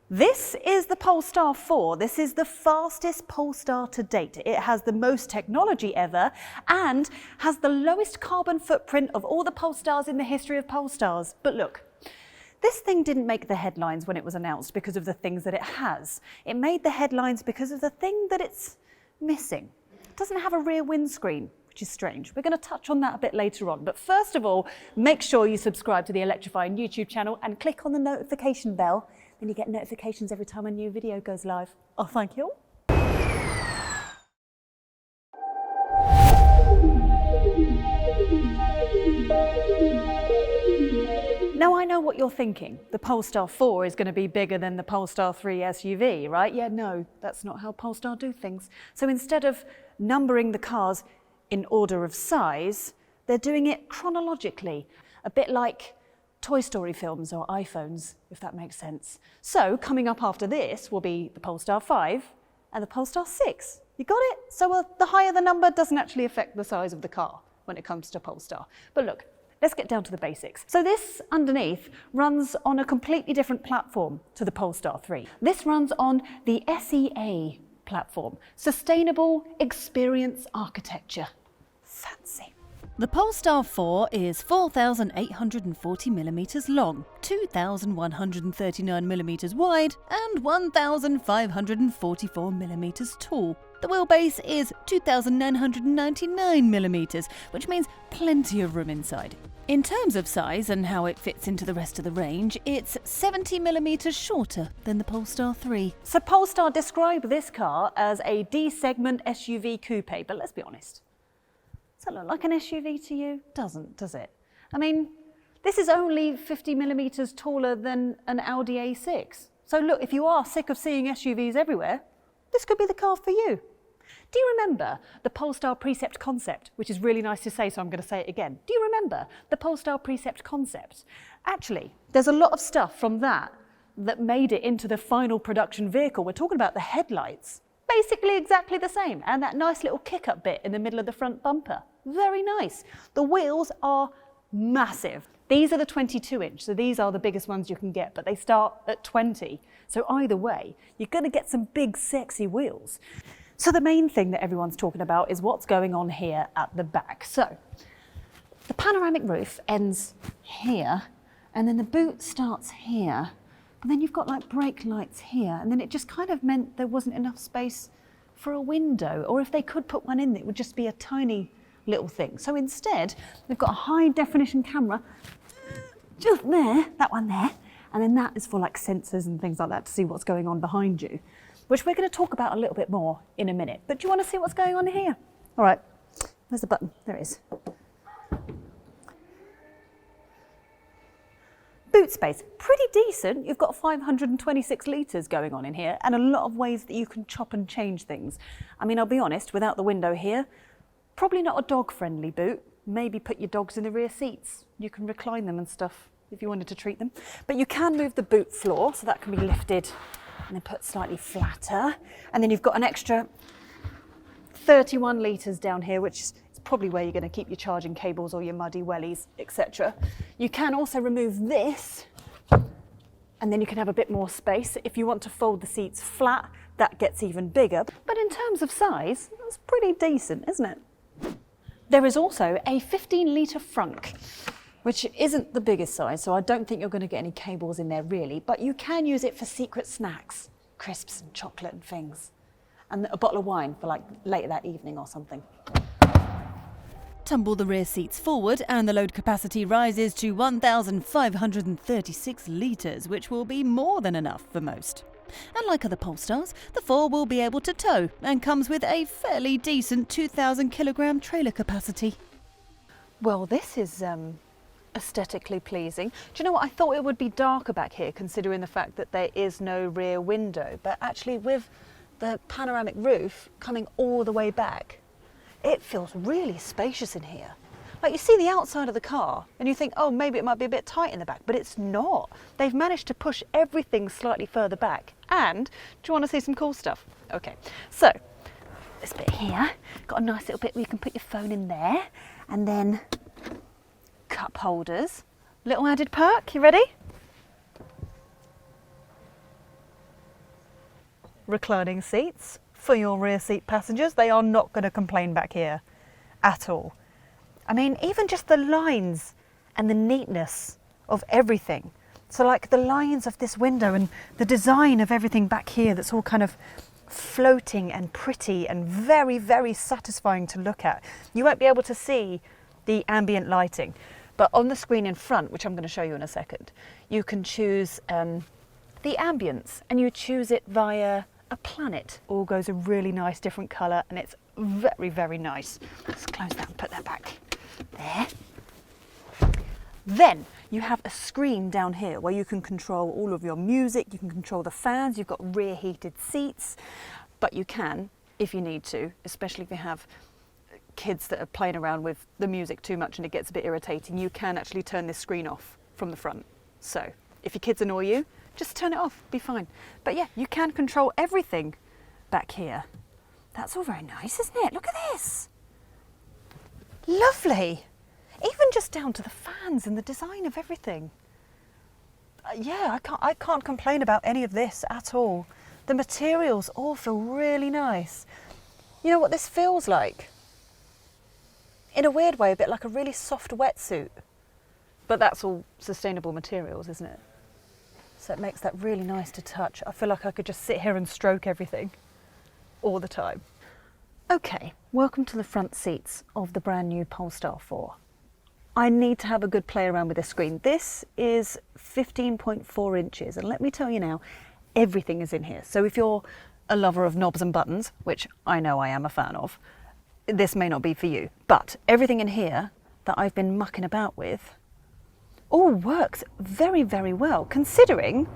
This is the Polestar 4. This is the fastest Polestar to date. It has the most technology ever and has the lowest carbon footprint of all the Polestars in the history of Polestars. But look, this thing didn't make the headlines when it was announced because of the things that it has. It made the headlines because of the thing that it's missing. It doesn't have a rear windscreen, which is strange. We're going to touch on that a bit later on. But first of all, make sure you subscribe to the Electrifying YouTube channel and click on the notification bell. Then you get notifications every time a new video goes live. Oh, thank you. Now I know what you're thinking. The Polestar 4 is going to be bigger than the Polestar 3 SUV, right? Yeah, no, that's not how Polestar do things. So instead of numbering the cars in order of size, they're doing it chronologically, a bit like Toy Story films or iPhones, if that makes sense. So coming up after this will be the Polestar 5 and the Polestar 6. You got it? So the higher the number doesn't actually affect the size of the car when it comes to Polestar. But look, let's get down to the basics. So this underneath runs on a completely different platform to the Polestar 3. This runs on the SEA platform, Sustainable Experience Architecture. Fancy. The Polestar 4 is 4,840mm long, 2,139mm wide and 1,544mm tall. The wheelbase is 2,999mm, which means plenty of room inside. In terms of size and how it fits into the rest of the range, it's 70mm shorter than the Polestar 3. So Polestar describe this car as a D-segment SUV Coupe, but let's be honest. Does that look like an SUV to you? Doesn't, does it? I mean, this is only 50mm taller than an Audi A6. So look, if you are sick of seeing SUVs everywhere, this could be the car for you. Do you remember the Polestar Precept concept, which is really nice to say, so I'm going to say it again. Do you remember the Polestar Precept concept? Actually, there's a lot of stuff from that made it into the final production vehicle. We're talking about the headlights. Basically exactly the same, and that nice little kick-up bit in the middle of the front bumper. Very nice. The wheels are massive. These are the 22-inch, so these are the biggest ones you can get, but they start at 20. So either way, you're going to get some big, sexy wheels. So the main thing that everyone's talking about is what's going on here at the back. So the panoramic roof ends here, and then the boot starts here. And then you've got like brake lights here, and then it just kind of meant there wasn't enough space for a window, or if they could put one in, it would just be a tiny little thing. So instead, they've got a high definition camera just there, that one there, and then that is for like sensors and things like that to see what's going on behind you, which we're going to talk about a little bit more in a minute. But do you want to see what's going on here? All right, where's the button? There it is. Boot space, pretty decent. You've got 526 litres going on in here and a lot of ways that you can chop and change things. I mean, I'll be honest, without the window here, probably not a dog-friendly boot. Maybe put your dogs in the rear seats. You can recline them and stuff if you wanted to treat them. But you can move the boot floor, so that can be lifted and then put slightly flatter. And then you've got an extra 31 litres down here, which is probably where you're going to keep your charging cables or your muddy wellies, etc. You can also remove this, and then you can have a bit more space. If you want to fold the seats flat, that gets even bigger. But in terms of size, that's pretty decent, isn't it? There is also a 15-litre frunk, which isn't the biggest size, so I don't think you're going to get any cables in there really, but you can use it for secret snacks, crisps and chocolate and things, and a bottle of wine for like later that evening or something. Tumble the rear seats forward and the load capacity rises to 1,536 litres, which will be more than enough for most. Unlike other Polestars, the 4 will be able to tow and comes with a fairly decent 2,000 kilogram trailer capacity. Well, this is aesthetically pleasing. Do you know what? I thought it would be darker back here considering the fact that there is no rear window, but actually with the panoramic roof coming all the way back, it feels really spacious in here. Like you see the outside of the car and you think, oh, maybe it might be a bit tight in the back, but it's not. They've managed to push everything slightly further back. And do you want to see some cool stuff? Okay, so this bit here, got a nice little bit where you can put your phone in there, and then cup holders. Little added perk, you ready? reclining seats for your rear seat passengers. They are not going to complain back here at all. I mean, even just the lines and the neatness of everything. So like the lines of this window and the design of everything back here, that's all kind of floating and pretty and very, very satisfying to look at. You won't be able to see the ambient lighting, but on the screen in front, which I'm going to show you in a second, you can choose the ambience, and you choose it via a planet. All goes a really nice different colour, and it's very, very nice. Let's close that and put that back there. Then you have a screen down here where you can control all of your music, you can control the fans, you've got rear heated seats, but you can, if you need to, especially if you have kids that are playing around with the music too much and it gets a bit irritating, you can actually turn this screen off from the front. So if your kids annoy you, just turn it off, be fine. But yeah, you can control everything back here. That's all very nice, isn't it? Look at this. Lovely. Even just down to the fans and the design of everything. Yeah, I can't complain about any of this at all. The materials all feel really nice. You know what this feels like? In a weird way, a bit like a really soft wetsuit. But that's all sustainable materials, isn't it? So it makes that really nice to touch. I feel like I could just sit here and stroke everything all the time. Okay, welcome to the front seats of the brand new Polestar 4. I need to have a good play around with this screen. This is 15.4 inches, and let me tell you now, everything is in here. So if you're a lover of knobs and buttons, which I know I am a fan of, this may not be for you, but everything in here that I've been mucking about with all works very, very well, considering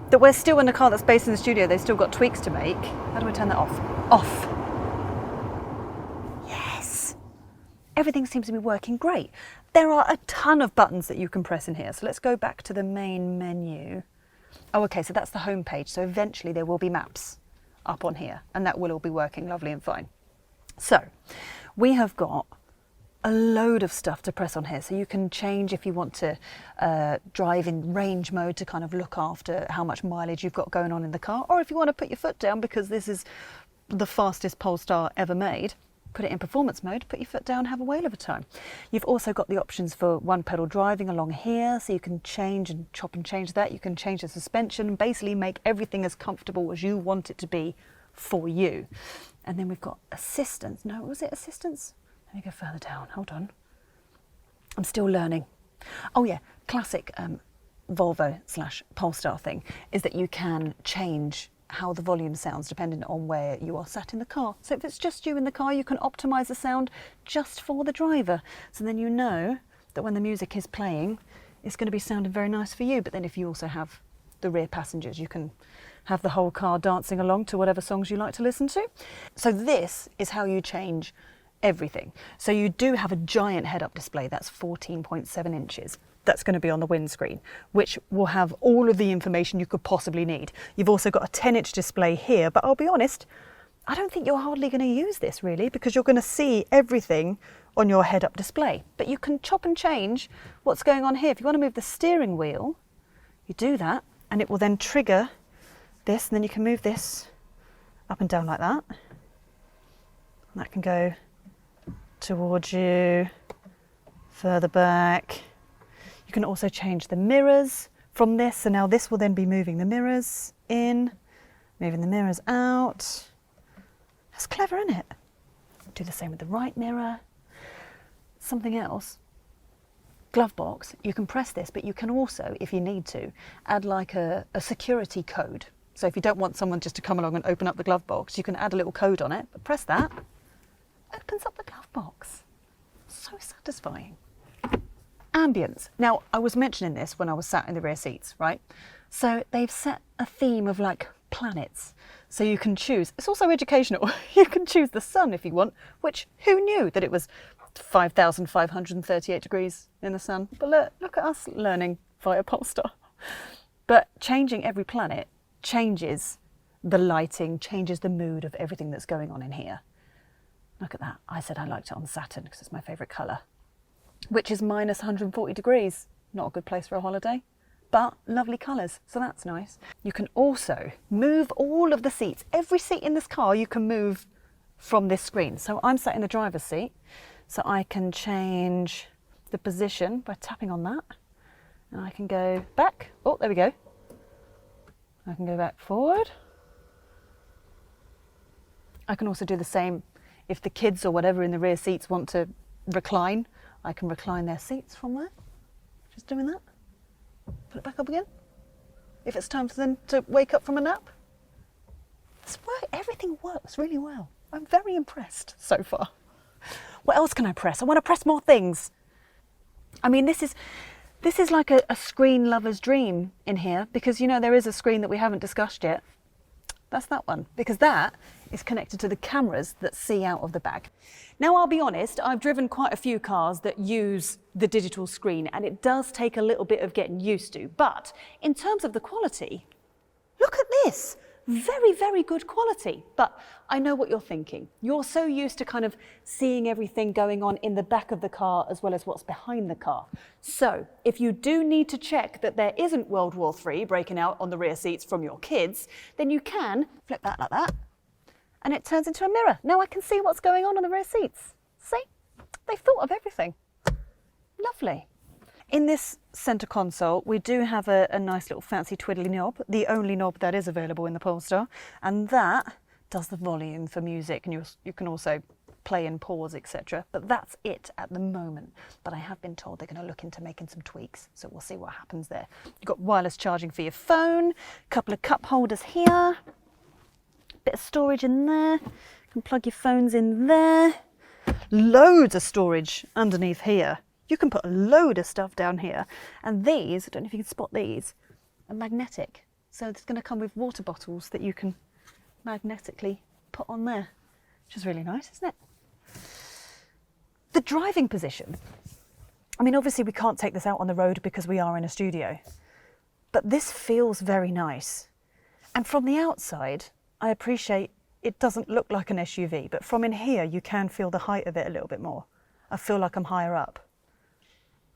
that we're still in a car that's based in the studio. They've still got tweaks to make. How do I turn that off? Off. Yes. Everything seems to be working great. There are a ton of buttons that you can press in here. So let's go back to the main menu. Oh, okay, so that's the home page. So eventually there will be maps up on here, and that will all be working lovely and fine. So we have got a load of stuff to press on here. So you can change if you want to drive in range mode to kind of look after how much mileage you've got going on in the car, or if you want to put your foot down because this is the fastest Polestar ever made, put it in performance mode, put your foot down, have a whale of a time. You've also got the options for one pedal driving along here, so you can change and chop and change that. You can change the suspension, basically make everything as comfortable as you want it to be for you. And then we've got assistance. No, was it assistance? Let me go further down, hold on. I'm still learning. Oh yeah, classic Volvo/Polestar thing is that you can change how the volume sounds depending on where you are sat in the car. So if it's just you in the car, you can optimise the sound just for the driver. So then you know that when the music is playing, it's going to be sounding very nice for you. But then if you also have the rear passengers, you can have the whole car dancing along to whatever songs you like to listen to. So this is how you change everything. So you do have a giant head-up display that's 14.7 inches. That's going to be on the windscreen, which will have all of the information you could possibly need. You've also got a 10-inch display here, but I'll be honest, I don't think you're hardly going to use this really, because you're going to see everything on your head-up display. But you can chop and change what's going on here. If you want to move the steering wheel, you do that, and it will then trigger this, and then you can move this up and down like that. And that can go towards you, further back. You can also change the mirrors from this, so now this will then be moving the mirrors in, moving the mirrors out. That's clever, isn't it? Do the same with the right mirror. Something else, glove box, you can press this, but you can also, if you need to, add like a security code. So if you don't want someone just to come along and open up the glove box, you can add a little code on it, but press that, opens up the glove box. So satisfying. Ambience. Now, I was mentioning this when I was sat in the rear seats, right? So they've set a theme of like planets. So you can choose, it's also educational, you can choose the sun if you want, which who knew that it was 5,538 degrees in the sun? But look at us learning via Polestar. But changing every planet changes the lighting, changes the mood of everything that's going on in here. Look at that. I said I liked it on Saturn because it's my favourite colour, which is minus 140 degrees. Not a good place for a holiday. but lovely colours, so that's nice. You can also move all of the seats. Every seat in this car you can move from this screen. So I'm sat in the driver's seat, so I can change the position by tapping on that, and I can go back. Oh, there we go. I can go back forward. I can also do the same if the kids or whatever in the rear seats want to recline. I can recline their seats from there. Just doing that. Put it back up again. If it's time for them to wake up from a nap. Everything works really well. I'm very impressed so far. What else can I press? I want to press more things. I mean, this is like a screen lover's dream in here, because you know there is a screen that we haven't discussed yet. That's that one, because that is connected to the cameras that see out of the bag. Now, I'll be honest, I've driven quite a few cars that use the digital screen, and it does take a little bit of getting used to. But in terms of the quality, look at this. Very, very good quality. But I know what you're thinking. You're so used to kind of seeing everything going on in the back of the car as well as what's behind the car. So if you do need to check that there isn't World War III breaking out on the rear seats from your kids, then you can flip that like that, and it turns into a mirror. Now I can see what's going on the rear seats. See? They've thought of everything. Lovely. In this centre console, we do have a nice little fancy twiddly knob, the only knob that is available in the Polestar, and that does the volume for music, and you can also play and pause, etc. But that's it at the moment. But I have been told they're going to look into making some tweaks, so we'll see what happens there. You've got wireless charging for your phone, a couple of cup holders here, bit of storage in there, you can plug your phones in there, loads of storage underneath here. You can put a load of stuff down here, and these, I don't know if you can spot these, are magnetic. So it's going to come with water bottles that you can magnetically put on there, which is really nice, isn't it? The driving position. I mean, obviously we can't take this out on the road because we are in a studio, but this feels very nice. And from the outside, I appreciate it doesn't look like an SUV, but from in here, you can feel the height of it a little bit more. I feel like I'm higher up.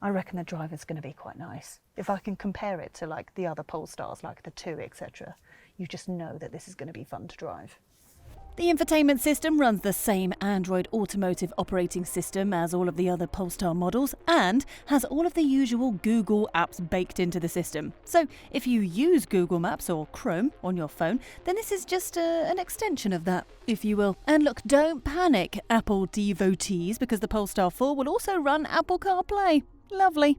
I reckon the drive is going to be quite nice. If I can compare it to like the other Polestars, like the 2, etc., you just know that this is going to be fun to drive. The infotainment system runs the same Android Automotive operating system as all of the other Polestar models, and has all of the usual Google apps baked into the system. So if you use Google Maps or Chrome on your phone, then this is just an extension of that, if you will. And look, don't panic, Apple devotees, because the Polestar 4 will also run Apple CarPlay. Lovely.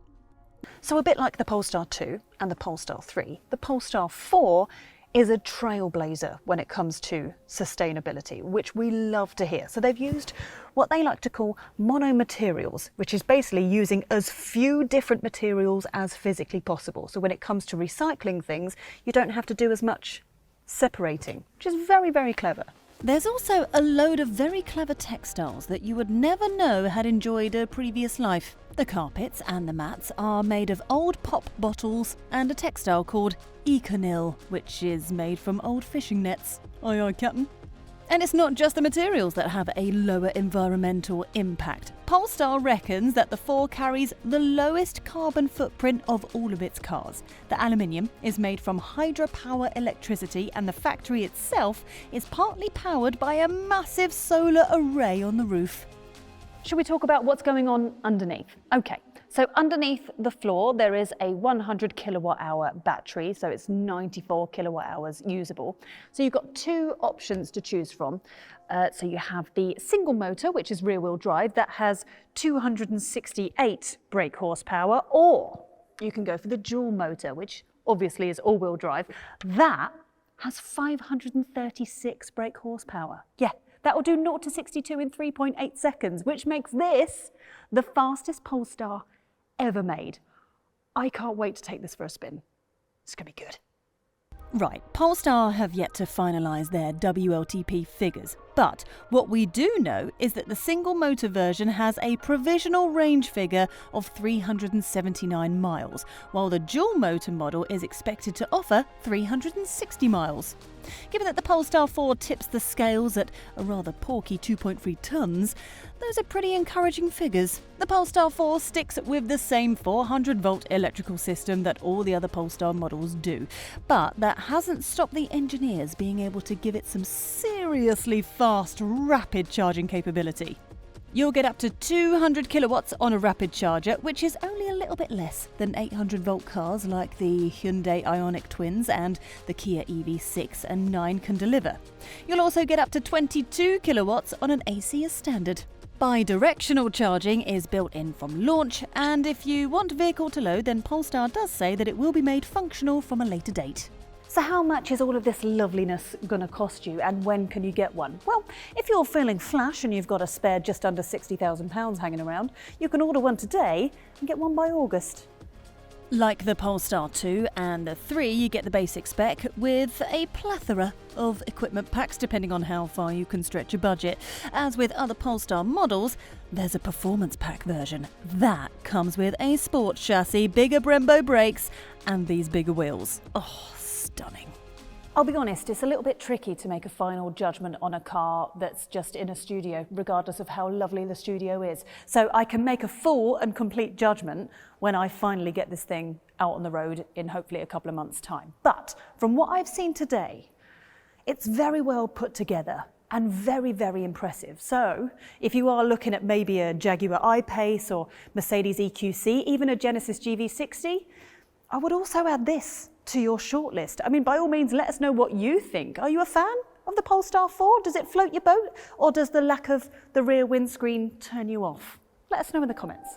So a bit like the Polestar 2 and the Polestar 3, the Polestar 4 is a trailblazer when it comes to sustainability, which we love to hear. So they've used what they like to call monomaterials, which is basically using as few different materials as physically possible. So when it comes to recycling things, you don't have to do as much separating, which is very, very clever. There's also a load of very clever textiles that you would never know had enjoyed a previous life. The carpets and the mats are made of old pop bottles and a textile called Econil, which is made from old fishing nets. Aye aye, Captain. And it's not just the materials that have a lower environmental impact. Polestar reckons that the 4 carries the lowest carbon footprint of all of its cars. The aluminium is made from hydropower electricity, and the factory itself is partly powered by a massive solar array on the roof. Should we talk about what's going on underneath? Okay, so underneath the floor there is a 100 kilowatt hour battery, so it's 94 kilowatt hours usable. So you've got 2 options to choose from. So you have the single motor, which is rear wheel drive, that has 268 brake horsepower, or you can go for the dual motor, which obviously is all wheel drive. That has 536 brake horsepower. Yeah. That will do 0 to 62 in 3.8 seconds, which makes this the fastest Polestar ever made. I can't wait to take this for a spin. It's going to be good. Right, Polestar have yet to finalise their WLTP figures, but what we do know is that the single motor version has a provisional range figure of 379 miles, while the dual motor model is expected to offer 360 miles. Given that the Polestar 4 tips the scales at a rather porky 2.3 tonnes, those are pretty encouraging figures. The Polestar 4 sticks with the same 400-volt electrical system that all the other Polestar models do, but that hasn't stopped the engineers being able to give it some seriously fast, rapid charging capability. You'll get up to 200 kilowatts on a rapid charger, which is only a little bit less than 800-volt cars like the Hyundai Ioniq Twins and the Kia EV6 and 9 can deliver. You'll also get up to 22 kilowatts on an AC as standard. Bi-directional charging is built in from launch, and if you want vehicle to load, then Polestar does say that it will be made functional from a later date. So how much is all of this loveliness going to cost you, and when can you get one? Well, if you're feeling flash and you've got a spare just under £60,000 hanging around, you can order one today and get one by August. Like the Polestar 2 and the 3, you get the basic spec with a plethora of equipment packs depending on how far you can stretch your budget. As with other Polestar models, there's a performance pack version. That comes with a sports chassis, bigger Brembo brakes, and these bigger wheels. Oh, stunning. I'll be honest, it's a little bit tricky to make a final judgment on a car that's just in a studio, regardless of how lovely the studio is. So I can make a full and complete judgment when I finally get this thing out on the road in hopefully a couple of months' time. But from what I've seen today, it's very well put together and very, very impressive. So if you are looking at maybe a Jaguar I-Pace or Mercedes EQC, even a Genesis GV60, I would also add this to your shortlist. I mean, by all means, let us know what you think. Are you a fan of the Polestar 4? Does it float your boat? Or does the lack of the rear windscreen turn you off? Let us know in the comments.